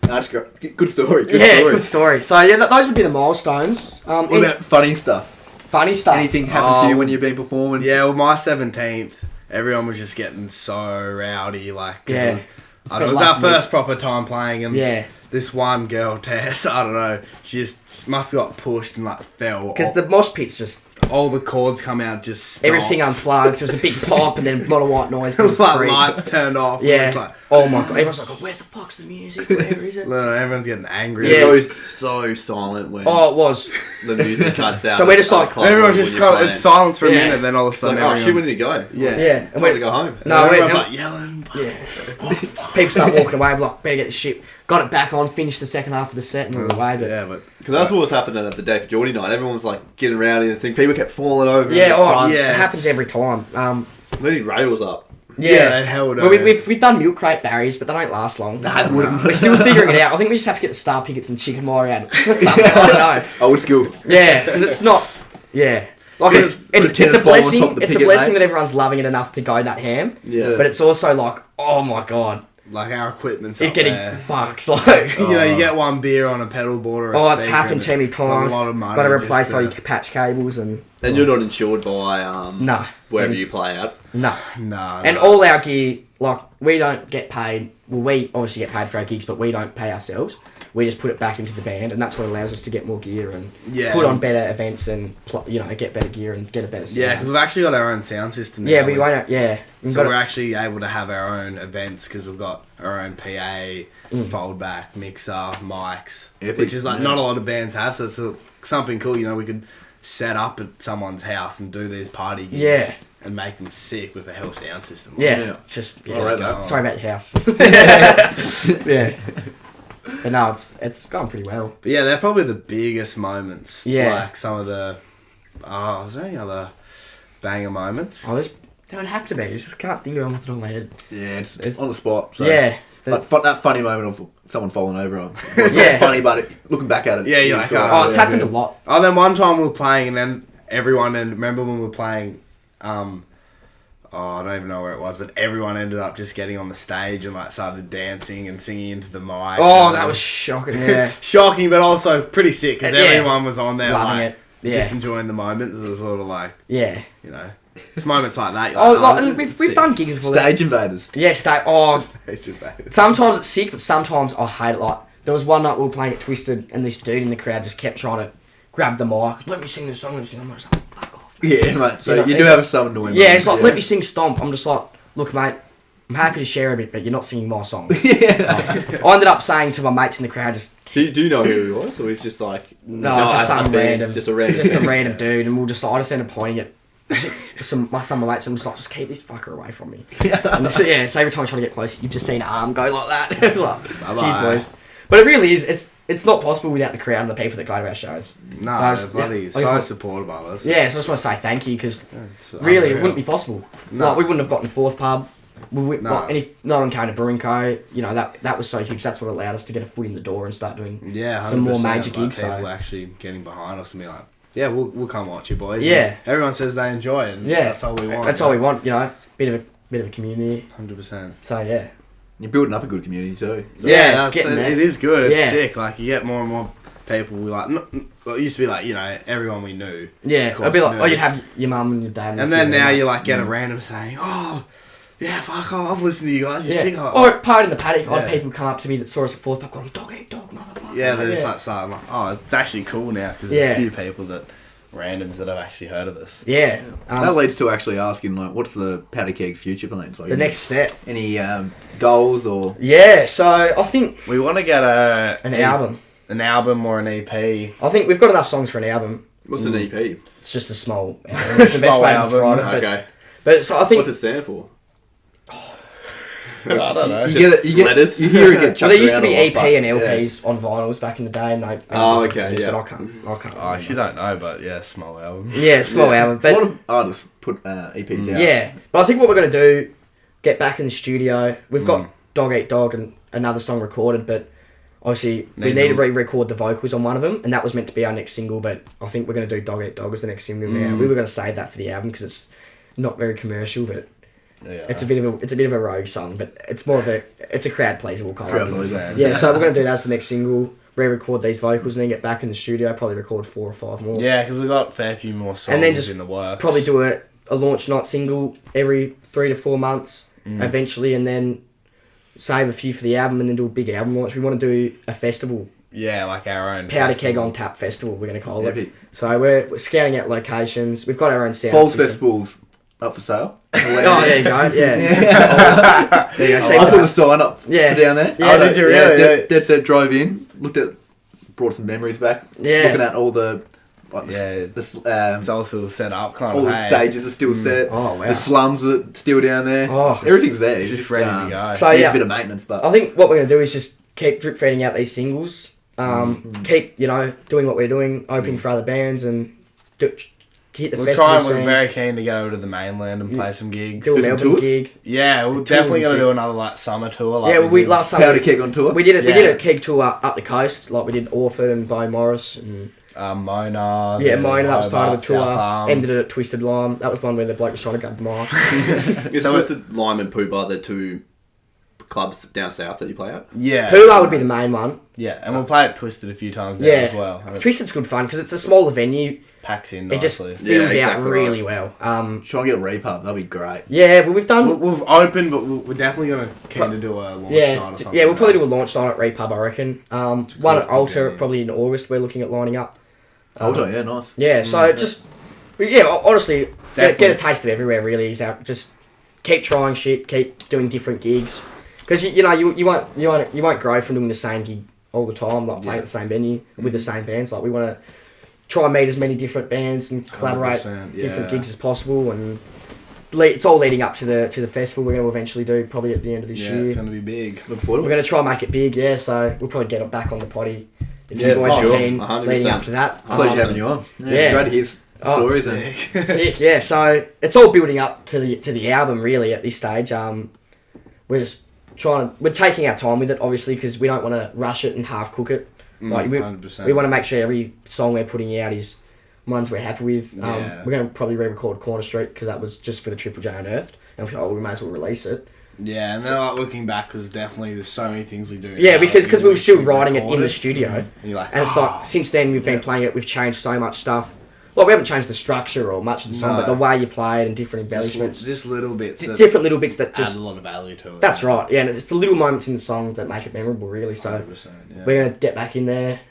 that's great. Good story. Good story. So yeah, those would be the milestones. What about funny stuff? Funny stuff. Anything happened to you when you've been performing? Yeah, well, my 17th, everyone was just getting so rowdy, like. Yeah. It was our first proper time playing, and yeah. This one girl, Tess, I don't know, she just must have got pushed and like fell. Because the mosh pit's just... All the chords come out, just stops. Everything unplugged, so it was a big pop and then a lot of white noise. It was like lights turned off. Yeah. It was like, oh my god, everyone's like, where the fuck's the music? Where is it? No, everyone's getting angry. Yeah. It goes so silent when it was. The music cuts out. So we're just like... Everyone's just it's silence for a minute, then all of a sudden like, oh shit, we need to go. Yeah. And we're to go home. No, everyone's like yelling. Yeah. People start walking away, we're like, better get this shit. Got it back on, finished the second half of the set, and we were away. But because that's what was happening at the Day for Geordie night. Everyone was like getting rowdy and thing. People kept falling over. Yeah, it happens every time. Leading rails up. Yeah, they held well, we've done milk crate barriers, but they don't last long. Nah, they wouldn't. We're still figuring it out. I think we just have to get the star pickets and chicken more out. I don't know. Old school. Yeah, because it's not. Yeah. Like Put a it's a tennis ball on blessing. top of the It's a picket, blessing mate. that everyone's loving it enough to go that ham. Yeah. But it's also like, oh my god, Like our equipment's it's up getting there. fucked. Like, You know, you get one beer on a pedal board or a oh, it's speaker happened and too many it's times. a lot of money. Got to just replace to- all your patch cables and And you're not insured by nah, wherever you play at. nah. No. And all our gear, like we don't get paid. Well, we obviously get paid for our gigs, but we don't pay ourselves. We just put it back into the band, and that's what allows us to get more gear and Yeah. put on better events and get better gear and get a better sound. Yeah, because we've actually got our own sound system now. Yeah, we won't. Yeah, we've So got we're it. actually able to have our own events because we've got our own PA, fold back, mixer, mics, Epic, which is like yeah. not a lot of bands have. So it's something cool. You know, we could set up at someone's house and do these party gigs. Yeah. And make them sick with a hell sound system. Yeah, Yeah. just All right, mate. sorry about your house. Yeah, but no, it's gone pretty well. But yeah, they're probably the biggest moments. Yeah. Like some of the. Oh, is there any other banger moments? Oh, there would have to be. I just can't think of them off the top of my head. Yeah, it's on the spot. So. Yeah, But that funny moment of someone falling over. It's Yeah. not funny, but looking back at it. Yeah, you're like, cool. oh, it's Yeah, happened yeah. a lot. Oh, then one time we were playing and then everyone, and remember when we were playing, I don't even know where it was, but everyone ended up just getting on the stage and like started dancing and singing into the mic. Oh, and that was shocking. Yeah, shocking, but also pretty sick because Yeah. everyone was on there loving like it. Yeah, just enjoying the moment. It was sort of like, yeah. you know, it's moments like that. You're Oh, like, and this we've is we've sick. done gigs before. Stage invaders. Yeah, Oh, Stage invaders. sometimes it's sick, but sometimes I hate it. Like there was one night we were playing at Twisted, and this dude in the crowd just kept trying to grab the mic. Let me sing this song. Let me sing. I'm just like, fuck off. Yeah, mate. So Yeah, you it's do like- have something to win. Yeah, it's like, let me sing Stomp. I'm just like, look, mate, I'm happy to share a bit, but you're not singing my song. Yeah. I ended up saying to my mates in the crowd, just, Do you know who he was, or he's just like no, just I some think random, just a random, just a random dude, and we'll just like, I just ended up pointing at some of my mates, and I'm just like, just keep this fucker away from me. And so, yeah, so every time I try to get close, you've just seen an arm go like that. It's like, jeez, boys. But it really is, it's not possible without the crowd and the people that go to our shows. No, So I just- they're bloody I just so want- supportive of us. Yeah, so I just want to say thank you, because It's really, it unreal. wouldn't be possible. No. Like, we wouldn't have gotten Fourth Pub. No. Like, and if no one came to Brewing Co, you know, that was so huge. That's what allowed us to get a foot in the door and start doing Yeah, some more 100%, major like, gigs. People So actually getting behind us and be like, yeah, we'll come watch you boys. Yeah. And everyone says they enjoy it. And yeah, that's all we want. That's all we want. You know, bit of a community. 100%. So yeah, You're building up a good community too. So Yeah, it's getting there. it is good. It's Yeah. sick. Like you get more and more people. We like. Well, it used to be like, you know, everyone we knew. yeah. Of I'd be course, like, no. oh, you'd have your mum and your dad. And a then few now mates. you like get a random saying, oh, yeah, fuck, I've listened to you guys. You're sick. Or at Party in the Paddock, I Yeah. had people come up to me that saw us at Fourth Pub going, dog eat dog, motherfucker. Yeah, they're just like starting like, oh, it's actually cool now because Yeah. there's a few people that randoms that have actually heard of us. Yeah. that leads to actually asking like, what's the Powder Keg's future plans? Like, The next step. any goals or Yeah, so I think We want to get an album. an album or an E EP. I think we've got enough songs for an album. What's an EP? It's just a small album. It's the best Small way to album. describe it. Okay. But so I think What's it stand for? I don't know. you get it, you get letters. you hear it get well, chucked there used to around be a lot, EP but, and yeah. LPs on vinyls back in the day, and they Oh, different okay, things, yeah. but I can't. I actually don't know, but yeah, small album. Yeah, small album, A but lot of artists put EPs out. yeah. But I think what we're gonna do, get back in the studio. We've got Dog Eat Dog and another song recorded, but obviously we need to re-record the vocals on one of them, and that was meant to be our next single. But I think we're gonna do Dog Eat Dog as the next single now. We were gonna save that for the album because it's not very commercial, but Yeah. it's a bit of a rogue song, but it's more of it's a crowd pleaser, we'll call Crowd it. pleaser. Yeah, so we're gonna do that as the next single. Re-record these vocals and then get back in the studio. Probably record 4 or 5 more. Yeah, because we've got a fair few more songs And then just in the works. Probably do a launch night single every 3 to 4 months eventually, and then save a few for the album, and then do a big album launch. We want to do a festival, Yeah, like our own. Powder Keg festival. on Tap Festival. We're going to call Epic. it. So we're scouting out locations. We've got our own sound Falls system. Festival's up for sale. Oh, there you go. Yeah. There you go. See I put a what- sign up Yeah. for down there. Yeah, did you really? Dead set drove in, looked at, brought some memories back. Yeah. Looking at all the, like, Yeah. the It's also set up kind all of. the stages are still set. Oh, wow. The slums are still down there. Oh. Everything's there. It's just ready to go. So, Needs yeah. a bit of maintenance, but I think what we're going to do is just keep drip feeding out these singles. Keep, doing what we're doing, opening for other bands, and hit the We're festival trying. scene. We're very keen to go over to the mainland and play some gigs. do a some Melbourne tours? gig. Yeah, we're Tour definitely will be gonna sick. do another like summer tour. Like Yeah, we did. last summer Powder Keg on tour. we did it. We did Yeah. a keg tour up the coast, like we did Orford and Bow Morris, and Mona. Yeah, Mona, that was part of the tour. South Ended it at Twisted Lime. That was the one where the bloke was trying to grab the mic. Is Twisted Lime and Pooh Bar the two clubs down south that you play at? Yeah. Pooh would be the main one. Yeah, and we'll play at Twisted a few times there as well. And Twisted's good fun because it's a smaller venue. packs in It just nicely. fills out exactly really well. Try and get a repub. That'd be great. Yeah, but we've done... We've opened, but we're definitely going to keen to do a launch night or something. Yeah, we'll probably do a launch night at Repub, I reckon. One at Alter, venue. probably in August, we're looking at lining up. Alter, yeah, nice. Yeah, so just... Yeah, honestly, get Definitely. a taste of everywhere, really. Is out. Just keep trying shit, keep doing different gigs. Because, you won't grow from doing the same gig all the time, like playing at the same venue with the same bands. Like, we want to try and meet as many different bands and collaborate 100%, different yeah. gigs as possible, and it's all leading up to the festival we're going to eventually do probably at the end of this year. It's going to be big. Looking forward We're to it. going to try and make it big, yeah, so we'll probably get it back on the potty if Yeah, you boys sure. are keen 100%. leading up to that. Pleasure having you on. Yeah. It's great to hear stories. Sick. Sick, yeah. So it's all building up to the album really at this stage. We're just we're taking our time with it obviously because we don't want to rush it and half cook it. Like 100%. we want to make sure every song we're putting out is ones we're happy with. Yeah. We're going to probably re-record Corner Street because that was just for the Triple J Unearthed, and we thought, we may as well release it. Yeah, and then like looking back, there's so many things we do. Yeah, now because that we were still wish writing it in the recorded. studio. And you're like, And it's like, since then we've been playing it, we've changed so much stuff. Well, we haven't changed the structure or much of the song, No. but the way you play it and different embellishments. just little bits. That Different little bits that add just... a lot of value to it. That's right, yeah, and it's the little moments in the song that make it memorable, really. So 100%, yeah. we're going to get back in there,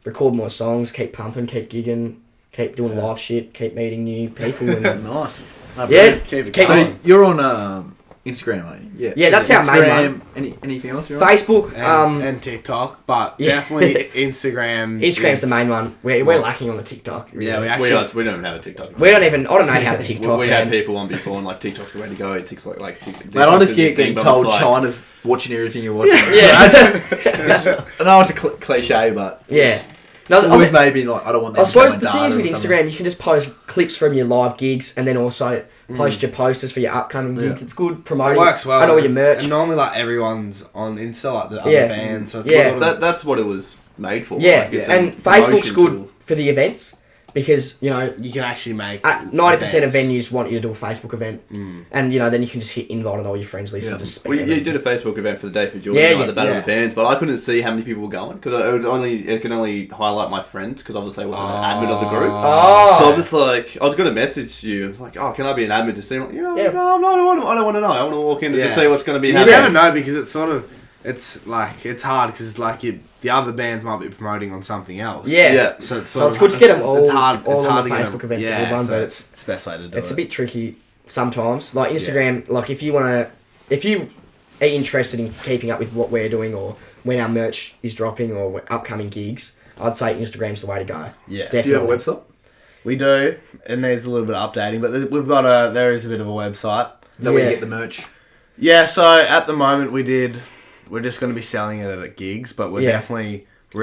record more songs, keep pumping, keep gigging, keep doing live shit, keep meeting new people. And, Nice. No, yeah, brilliant. keep So on. you're on Instagram, aren't you? Yeah. Yeah, that's our main Instagram, one. Anything else you're on? Facebook, and TikTok, but Yeah. definitely Instagram. Instagram's is- the main one. We're lacking on the TikTok. Really. Yeah, we We actually. don't even have a TikTok. I don't know how to TikTok, we man. had people on before and like TikTok's the way to go. TikTok's like TikTok's Man, I just the get thing, getting but told it's like- China's watching everything you're watching. Yeah. I know it's a cliche, but Yeah. it's No, always made me like, I don't want them I to suppose know the my thing is data with or something. Instagram, you can just post clips from your live gigs and then also post your posters for your upcoming gigs. Yeah. It's good It promoting works well. and all your merch. And normally, like everyone's on Insta, like the other Yeah. bands. So it's Yeah. sort of, That's what it was made for. Yeah, like, it's a and Facebook's promotion good tool. for the events because, you can actually make 90% of events. venues want you to do a Facebook event. And, then you can just hit invite on all your friends list Yeah. and just spam Well, you it. did a Facebook event for the day for Jordan, Yeah, like yeah, the Battle yeah. of the Bands, but I couldn't see how many people were going because it can only highlight my friends because obviously I wasn't an admin of the group. Oh. So I'm just like, I was going to message you. I was like, oh, can I be an admin to see? Like, Yeah. no, I don't want to know. I want to walk in and just Yeah. see what's going to be You happening. never know because it's sort of, it's hard because the other bands might be promoting on something else. Yeah. Yeah. So it's, So it's good to get them all, it's hard all on to the get Facebook them- events yeah, at one, so but it's the best way to do it. it's a bit tricky sometimes. Like Instagram, like if you are interested in keeping up with what we're doing or when our merch is dropping or upcoming gigs, I'd say Instagram's the way to go. Yeah. Definitely. Do you have a website? We do. It needs a little bit of updating, but there is a bit of a website. That way Yeah. you get the merch. Yeah, so at the moment we're just going to be selling it at gigs, but we're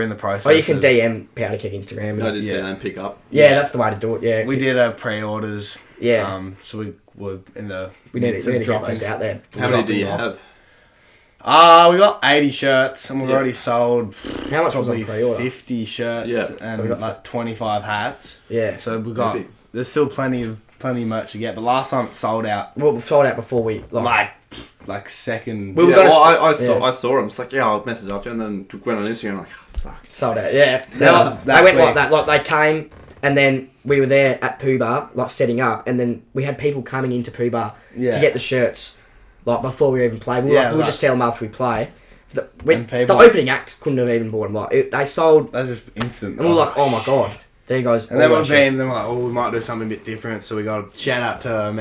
in the process. Or you can of- DM Powder Keg Instagram. I just Yeah. sit and pick up. Yeah, that's the way to do it. Yeah, We did pre-orders. Yeah. So we were in the. we need midst to of get dropping those out there. How many do you dropping off. have? We got 80 shirts, and we've Yeah. already sold How much was on probably pre-order? 50 shirts Yeah. and So we got like 25 hats. Yeah. So we got. Perfect. There's still plenty of merch to get, but last time it sold out Well, we've sold out before we like second. We were Yeah, gonna well, I yeah. saw him. It's like, yeah, I'll message up to you, and then went on Instagram like, oh, fuck. sold out. Yeah, they That went quick. like that. Like they came, and then we were there at Pooh Bar, like setting up, and then we had people coming into Pooh Bar to Yeah. get the shirts, like before we even played. We were Yeah, like, we'll like- just sell them after we play. The And people- opening act couldn't have even bought them. Like they sold, That's just instant. and we were like, oh my god, there goes. And then all we've those shirts. been, then we're like, we might do something a bit different. So we got to shout out to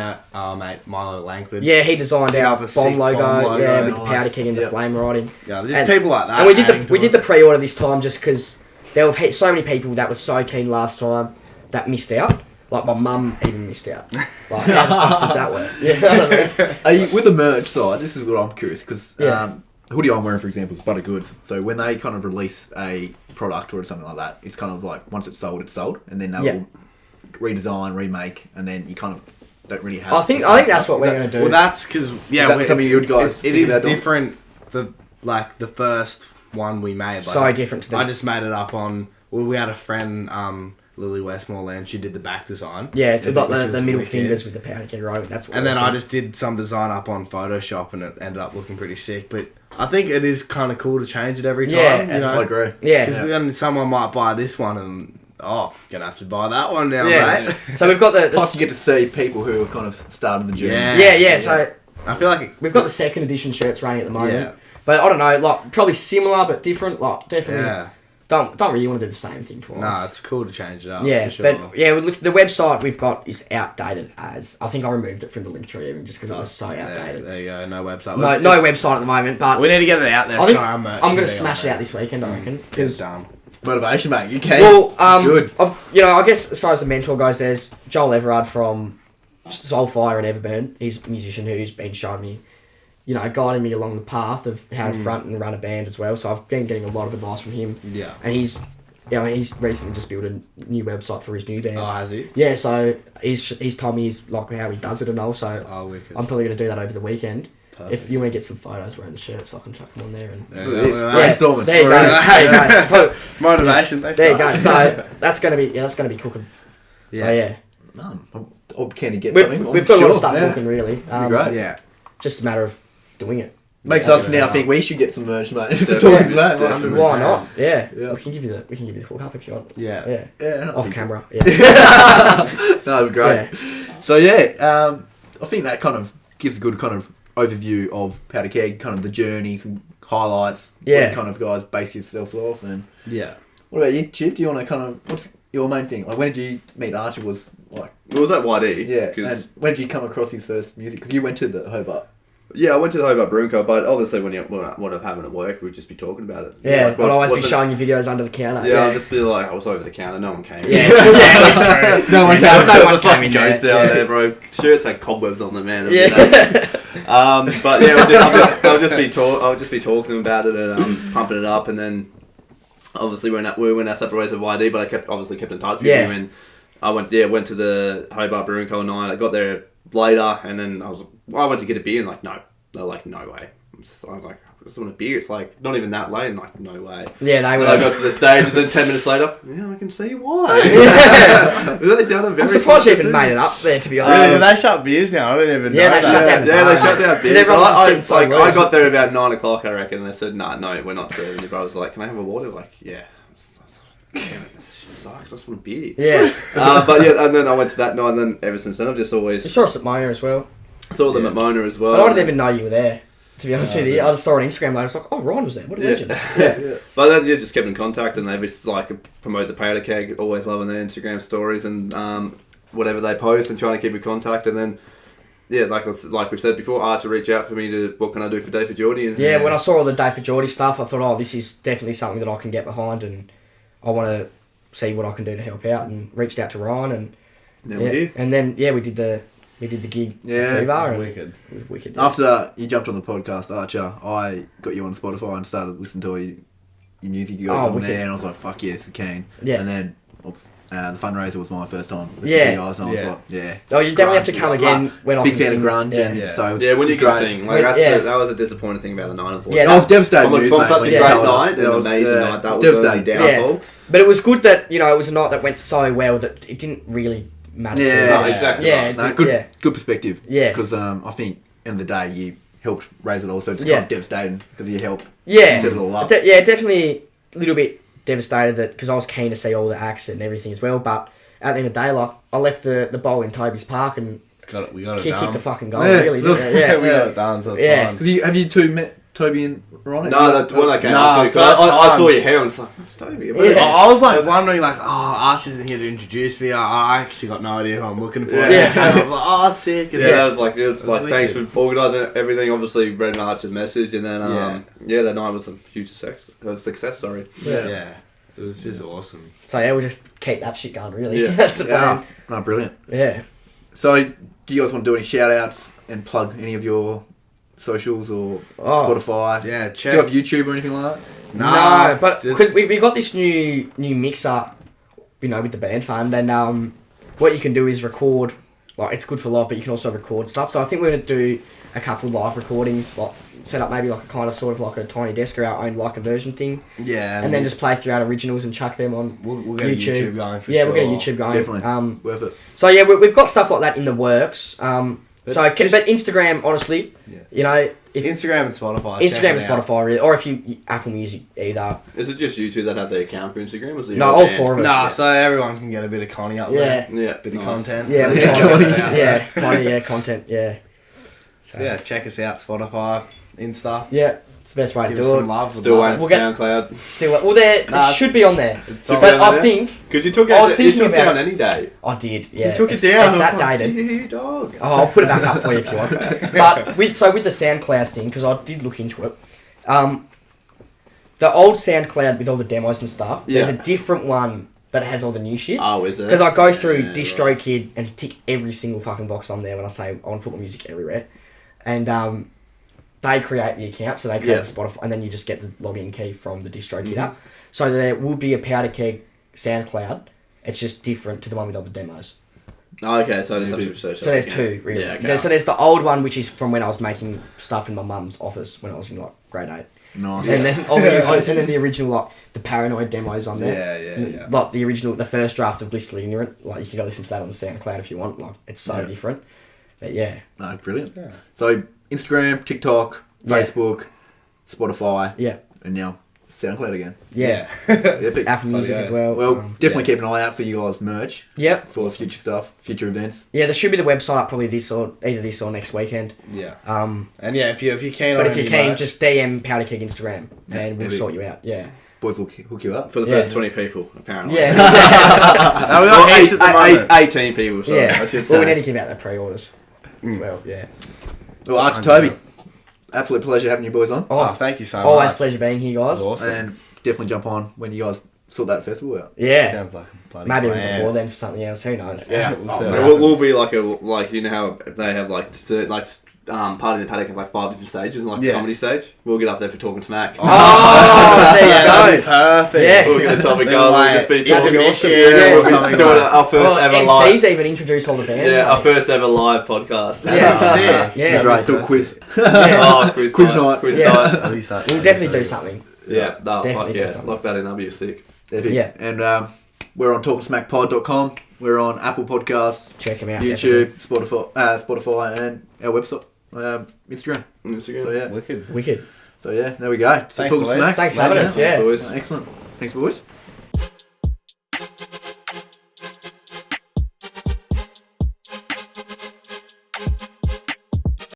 mate Milo Langford. Yeah, he designed Pick our up a sick bomb logo, bomb logo. yeah, with the Nice. powder keg and the Yep. flame writing. Yeah, there's And- people like that. And we did adding to the us. pre-order this time just because there were so many people that were so keen last time that missed out. Like my mum even missed out. Like how the fuck does that work? Yeah, I don't know. Are you, with the merch side, this is what I'm curious because Yeah. the hoodie I'm wearing, for example, is Butter Goods. So when they kind of release a product or something like that, it's kind of like once it's sold, and then they Yeah. will redesign, remake, and then you kind of don't really have. I think the same that's stuff. what Is we're that- gonna do. Well, that's because that something you guys It think is about doing? different. The first one we made. So different to them. I just made it up on well, we had a friend, Lily Westmoreland. She did the back design. Yeah, it's got which the was middle wicked. fingers with the powder keg right. That's And then I awesome. just did some design up on Photoshop, and it ended up looking pretty sick. But I think it is kind of cool to change it every time. Yeah, you know? I agree. Yeah. Because then someone might buy this one and, gonna have to buy that one now, Yeah. mate. So we've got the Plus, you get to see people who have kind of started the journey. Yeah. yeah. So I feel like we've got the second edition shirts running at the moment. Yeah. But I don't know, like probably similar but different. Like definitely Yeah. don't really want to do the same thing twice. No, it's cool to change it up. Yeah, for sure. but yeah, look, the website we've got is outdated as I think I removed it from the link tree even just because it was so outdated. There you go. No website. No website at the moment, but We need to get it out there. I think so our merch I'm can going be to smash on it out there. this weekend, I reckon. Get Because done. Motivation, mate. You can. well, Good. I guess as far as the mentor goes, there's Joel Everard from Soulfire and Everburn. He's a musician who's been showing me, guiding me along the path of how to front and run a band as well. So I've been getting a lot of advice from him. Yeah. And he's recently just built a new website for his new band. Oh, has he? Yeah, so he's told me like how he does it and all. So Oh, wicked. I'm probably going to do that over the weekend. Perfect. If you want to get some photos wearing the shirts, I can chuck them on there. And There Look you at go. this. Brainstorming. there you go. Alright. There you go. So, Motivation. Thanks, there you go. guys. So that's gonna be cooking. So yeah, I'm keen to get we've something. got a lot of stuff cooking really. great. Yeah. Just a matter of doing it. Makes Yeah, us now yeah. think we should get some merch, mate. Definitely. Talking about it. Definitely. Why not? Yeah. Yeah. We can give you the hook up if you want. Yeah. Yeah. Yeah, no, I Off think- camera. Yeah. No, it was great. Yeah. So yeah, I think that kind of gives a good kind of overview of Powder Keg, kind of the journey, some highlights. Yeah. What you kind of guys base yourself off. And Yeah. what about you, Chip? Do you want to kind of what's your main thing? Like when did you meet Archer? Was like Well, was that YD? yeah. 'Cause- And when did you come across his first music? Because you went to the Hobart. yeah, I went to the Hobart Brewing Co, but obviously when I'm having at work, we'd just be talking about it. Yeah. Like, I'll always be what's the- showing you videos under the counter. Yeah, I'll just be like, I was over the counter, no one came. Yeah. Yeah. No one No came. one the came fucking in ghosts there. out Yeah. there, bro. Shirts had cobwebs on them, man. Yeah. But yeah, I'll just be talking about it and pumping it up, and then obviously we went our separate ways with YD, but I kept in touch with Yeah. you, and I went to the Hobart Brewing Co night. I got there later, and then I went to get a beer, and like no, they're like no way. I was like, I just want a beer. It's like not even that late, and like no way. Yeah, they And were. I got to the stage, and then 10 minutes later, yeah, I can see why. They done a very I'm surprised you even conscious made it up there, to be Really? honest. Do they shut beers now? I didn't even Yeah, know they that. shut down the Yeah, bar. they shut down beers. Everyone was just getting I so I loose. got there about 9 o'clock, I reckon, and they said, no, we're not serving you. But I was like, can I have a water? Like, yeah. Damn it, this shit sucks. I just want a beer. Yeah. But yeah, and then I went to that night, and then ever since then, I've just You always saw us at Mona as well. saw them at Mona as well. But I didn't even know you were there, to be honest with you. I just saw it on Instagram later. I was like, oh, Ryan was there. What a legend. Yeah. But then just kept in contact, and they just like promote the Powder Keg, always loving their Instagram stories and whatever they post, and trying to keep in contact. And then yeah, like we said before, Archer reached out for me to what can I do for Day for Geordie. And, Yeah, when I saw all the Day for Geordie stuff, I thought, oh, this is definitely something that I can get behind, and I want to see what I can do to help out. And reached out to Ryan, and now we're here. and then we did the gig. Yeah, at Privar, It and was wicked. It was wicked. Yeah. After you jumped on the podcast, Archer, I got you on Spotify and started listening to all your music you got on wicked. there, and I was like, fuck yes, I can. Yeah. And then the fundraiser was my first time listening Yeah. to you guys, and I was Yeah. like, yeah. Oh, you definitely have to Grunge, come like, again when I big can fan sing. of grunge, Yeah. and Yeah. so it was, Yeah, when it you was can great. sing, like Yeah. that was a disappointing thing about the night. Unfortunately. Yeah, I was devastated. from news, such mate, a when great you told us. night and It an was- amazing yeah, night, that it was devastating. only Yeah. downfall. But it was good that it was a night that went so well that it didn't really matter. Yeah. too much. No, exactly Yeah, right. it No, did- good, yeah. good perspective. Yeah. Because I think end of the day you helped raise it all, so it's Yeah. kind of devastating because you helped Yeah, set it all up. Definitely a little bit devastated that because I was keen to see all the acts and everything as well. But at the end of the day, like I left the bowl in Toby's Park and We got it kicked done. the fucking goal. Yeah. Really, didn't it? Yeah, Yeah, we got it done, so it's Yeah. fine. Have you two met Toby and Ron? No, that's when I came No, up to, because first I time. saw your hair and it's like, that's Toby. Yeah. I was like wondering, like, oh, Archer's in here to introduce me. I actually got no idea who I'm looking for. Yeah. And I was like, oh, sick. And Yeah, that was like, thanks wicked. for organising everything. Obviously, read Archer's message, and then that night was a huge success. Sorry. yeah. It was just awesome. So yeah, we'll just keep that shit going. Really, Yeah. that's the plan. No, brilliant. Yeah. So, do you guys want to do any shout outs and plug any of your socials or Spotify? Yeah, Do check. you have YouTube or anything like that? No, but just- because we got this new mixer, with the band fund, and what you can do is record. Like it's good for live, but you can also record stuff. So I think we're gonna do a couple live recordings, like set up maybe like a kind of sort of like a tiny desk or our own like a version thing, Yeah, and then just play through our originals and chuck them on we'll get YouTube going for yeah, sure. we'll get a YouTube going. Definitely. Worth it. So yeah, we've got stuff like that in the works. But just- Instagram, honestly, Yeah. you know, if Instagram and Spotify. Instagram and Spotify, really, or if you Apple Music either. Is it just you two that have the account for Instagram? Or is it No, your all band? four of us. Nah, yeah. so everyone can get a bit of Connie up there. Yeah, Bit of nice. content. Yeah, So we check try. it out. Yeah, content. Yeah. So, Yeah, check us out, Spotify, Insta. yeah, it's the best way to Give us do some it. love. Still We'd waiting love for We'll get- SoundCloud. Still, well, there Nah, it should be on there. It's on But there. I think Because you took it. I was you thinking took it about on any day. I did. Yeah, You took it it's, down. It's that dated. You dog. Oh, I'll put it back up for you if you want. But with the SoundCloud thing, because I did look into it, the old SoundCloud with all the demos and stuff, there's a Yeah. different one that has all the new shit. Oh, is it? Because I go through Yeah, Distro right. Kid and tick every single fucking box on there when I say I want to put my music everywhere, and they create the account, so they create Yeah. the Spotify, and then you just get the login key from the Distro Kid app. So there will be a Powder Keg SoundCloud. It's just different to the one with all the demos. Oh, okay, so there's Maybe. So there's two, really. Yeah, okay. So there's the old one, which is from when I was making stuff in my mum's office when I was in like grade 8. Nice. And then and then the original, like the Paranoid demos on there. Yeah. Like the original, the first draft of Blissfully Ignorant. Like you can go listen to that on the SoundCloud if you want. Like it's so different. But yeah. No, brilliant. Yeah. So Instagram, TikTok, Yeah. Facebook, Spotify, Yeah. and now SoundCloud again. Yeah. Epic. Apple Music yeah. as well. Well, definitely yeah. keep an eye out for you guys' merch Yep. for future stuff, future events. Yeah, there should be the website up probably either this or next weekend. Yeah. Um, And yeah, if you're keen on but if you any can, merch, just DM Powder Keg Instagram Yeah, and we'll maybe. sort you out. Yeah. Boys will hook you up. For the Yeah. first 20 people, apparently. Yeah. No, we got heaps at the moment. 18 people, sorry, yeah. I should Well, say. we need to give out the pre-orders as well. Yeah. Well, Archer, Toby, absolute pleasure having you boys on. Oh, thank you so Always much. pleasure being here, guys. That's awesome. And definitely jump on when you guys sort that festival out. Yeah. Sounds like a bloody Maybe even plan. before then for something else. Who knows? Yeah, Oh, we'll see what Yeah, happens. we'll be like you know how they have Party in the Paddock have like 5 different stages and like Yeah. the comedy stage. We'll get up there for Talkin Smack. Oh, there Yeah, you that'd go. be perfect. Yeah. We'll get a topic Then going. We'll like, just be that'd talking be this awesome. shit. Yeah. We'll be Something doing like- our first Well, ever MCs live. even introduce all the bands. Yeah, our like- first ever live podcast. Yeah. Sick. Yeah. Great, do a quiz. Yeah. Oh, quiz night. Quiz Yeah. night. That'd be so- We'll definitely do something. Yeah, no, Definitely fuck do yeah. something. Lock that in, that'll be sick. Epic. Yeah. And we're on talkinsmackpod.com. We're on Apple Podcasts, Check them out. YouTube, Spotify, and our website, Instagram. Instagram. So yeah, Wicked. Definitely. Wicked. so yeah, there we go. So Thanks, Talkin boys. Smack. Thanks for having Pleasure. us. Yeah. Boys. Excellent. Thanks, boys.